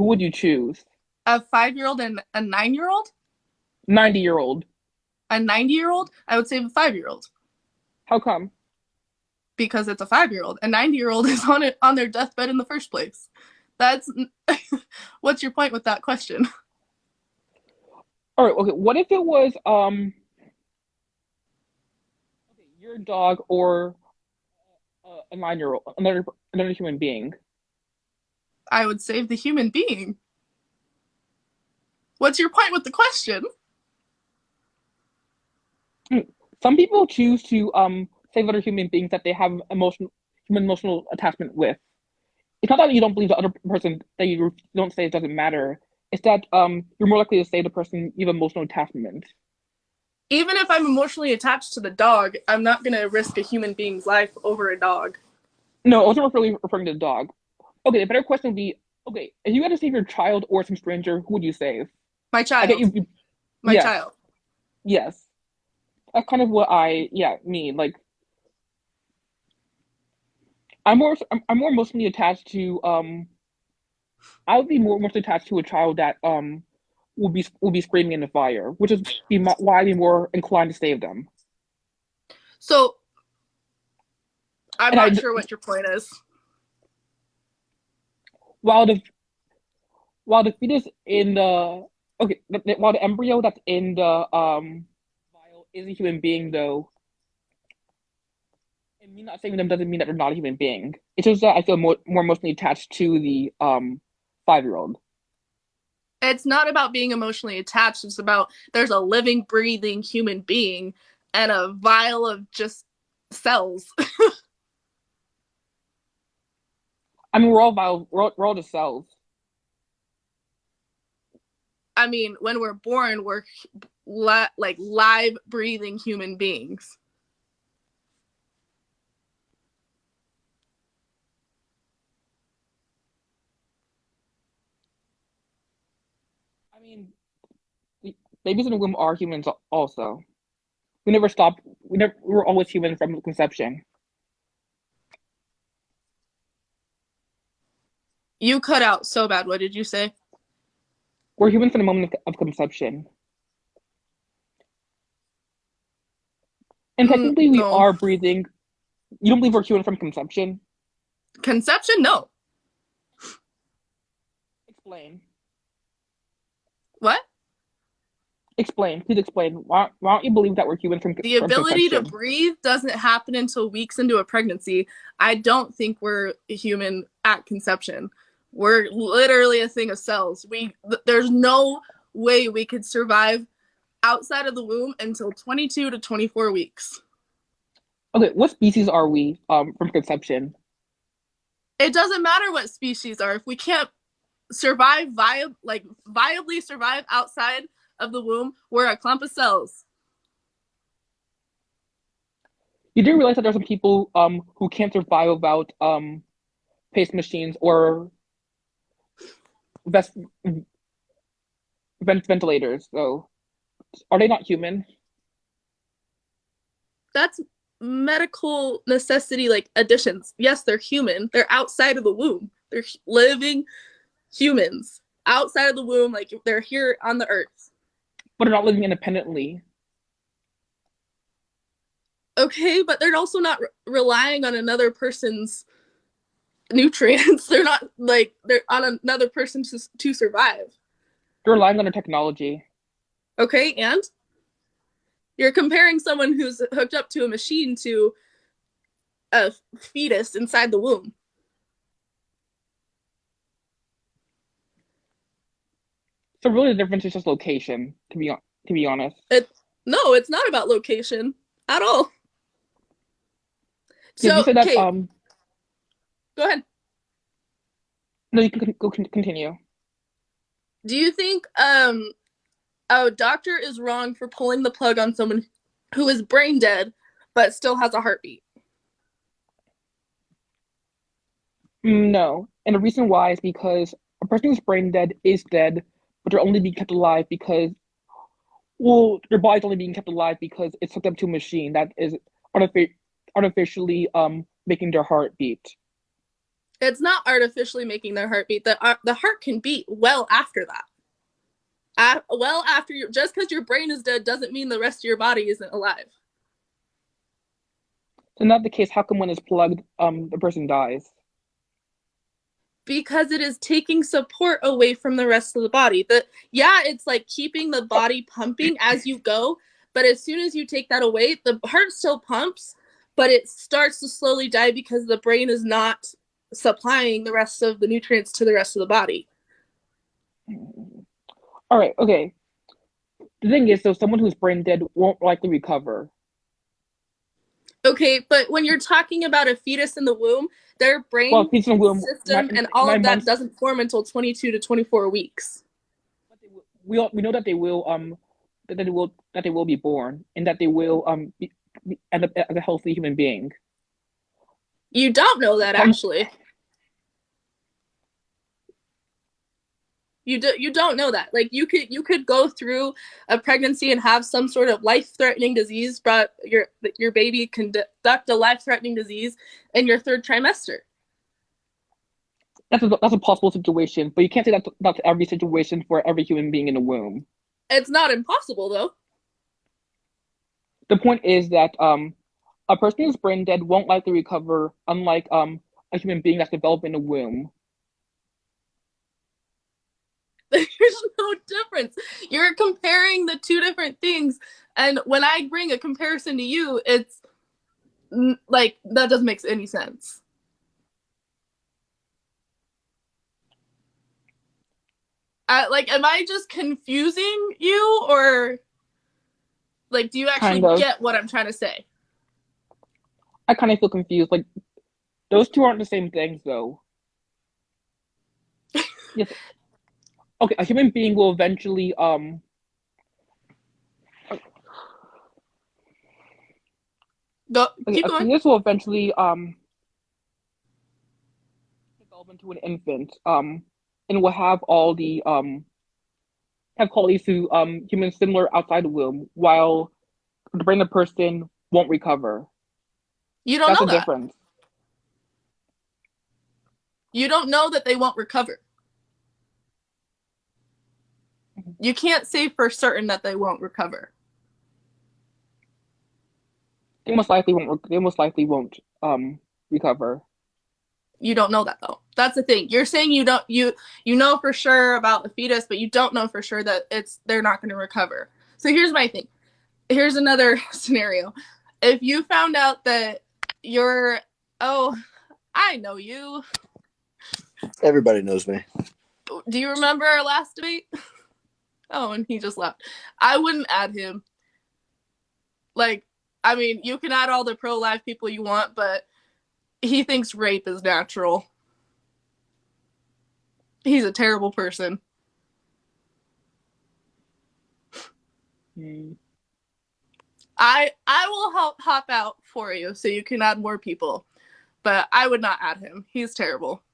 Who would you choose? A 5-year-old and a 9-year-old? 90-year-old. A 90-year-old? I would save a 5-year-old How come? because it's a 5-year-old. A 90-year-old is on their deathbed in the first place. That's what's your point with that question? All right, okay. What if it was okay, your dog or a 9-year-old, another human being? I would save the human being. What's your point with the question? Hmm. Some people choose to save other human beings that they have emotional attachment with. It's not that you don't believe the other person that you don't say it doesn't matter. It's that you're more likely to save the person you have emotional attachment. Even if I'm emotionally attached to the dog, I'm not going to risk a human being's life over a dog. No, I wasn't really referring to the dog. Okay, the better question would be, okay, if you had to save your child or some stranger, who would you save? My I get child. you. My Yes, child. yes. That's kind of what I mean. Like, I'm more emotionally attached to I would be more emotionally attached to a child that will be screaming in the fire, which is why I'd be more inclined to save them. So I'm And I not sure what your point is. while the while the fetus in the okay while the embryo that's in the vial is a human being though, and me not saving them doesn't mean that they're not a human being. It's just that I feel more emotionally attached to the 5-year-old. It's not about being emotionally attached. It's about there's a living, breathing human being and a vial of just cells. I mean, we're all just cells. I mean, when we're born, we're like live, breathing human beings. I mean, babies in the womb are humans also. We never stopped. We were always human from conception. You cut out so bad. What did you say? We're human from the moment of conception. And technically, we No. are breathing. You don't believe we're human from conception? Conception? No. Explain. What? Explain. Please explain. Why don't you believe that we're human The from ability to conception? breathe doesn't happen until weeks into a pregnancy. I don't think we're human at conception. We're literally a thing of cells. There's no way we could survive outside of the womb until 22 to 24 weeks. Okay, what species are we from conception? It doesn't matter what species are if we can't survive viably survive outside of the womb. We're a clump of cells. You do realize that there's some people who can't survive without pace machines or vest ventilators. So are they not human? That's medical necessity, like additions. Yes, they're human. They're outside of the womb. They're living humans outside of the womb, like they're here on the earth. But they're not living independently. Okay, but they're also not relying on another person's nutrients. They're not like they're on another person to survive. They're relying on their technology. Okay, and you're comparing someone who's hooked up to a machine to a fetus inside the womb. So really, the difference is just location. To be honest. It no, it's not about location at all. Yeah, you So, said that. Kate, go ahead. No, you can go continue. Do you think a doctor is wrong for pulling the plug on someone who is brain dead but still has a heartbeat? No, and the reason why is because a person who's brain dead is dead, but they're only being kept alive because, well, their body's only being kept alive because it's hooked up to a machine that is artificially making their heart beat. It's not artificially making their heart beat. The heart can beat well after that. Well after you, just because your brain is dead doesn't mean the rest of your body isn't alive. So not the case. How come when it's plugged, the person dies? Because it is taking support away from the rest of the body. Yeah, it's like keeping the body pumping as you go, but as soon as you take that away, the heart still pumps, but it starts to slowly die because the brain is not supplying the rest of the nutrients to the rest of the body. All right, okay. The thing is, though, someone who's brain dead won't likely recover. Okay, but when you're talking about a fetus in the womb, their Well, brain if he's in the womb, system and all of that months. doesn't form until 22 to 24 weeks. We know that they will that they will be born and that they will end up as a healthy human being. You don't know that Some actually. You don't know that. Like you could go through a pregnancy and have some sort of life-threatening disease, but your baby can conduct a life-threatening disease in your third trimester. that's a possible situation, but you can't say that's every situation for every human being in the womb. It's not impossible though. The point is that a person who's brain dead won't likely recover, unlike a human being that's developed in the womb. There's no difference. You're comparing the two different things, and when I bring a comparison to you, it's like that doesn't make any sense. Like, am I just confusing you, or like, do you Kind actually of. get what I'm trying to say? I kind of feel confused. Like those two aren't the same things, though. Yes. Okay, a human being will eventually Go, okay, keep a going. fetus will eventually develop into an infant and will have all the have qualities to humans similar outside the womb, while the brain of the person won't recover. You don't That's know the that. difference. You don't know that they won't recover. You can't say for certain that they won't recover. They most likely won't recover. You don't know that though. That's the thing. You're saying you know for sure about the fetus, but you don't know for sure that they're not going to recover. So here's my thing. Here's another scenario. If you found out that you're oh, I know you. Everybody knows me. Do you remember our last debate? Oh, and he just left. I wouldn't add him. Like, I mean, you can add all the pro-life people you want, but he thinks rape is natural. He's a terrible person. Mm. I will hop out for you so you can add more people, but I would not add him. He's terrible.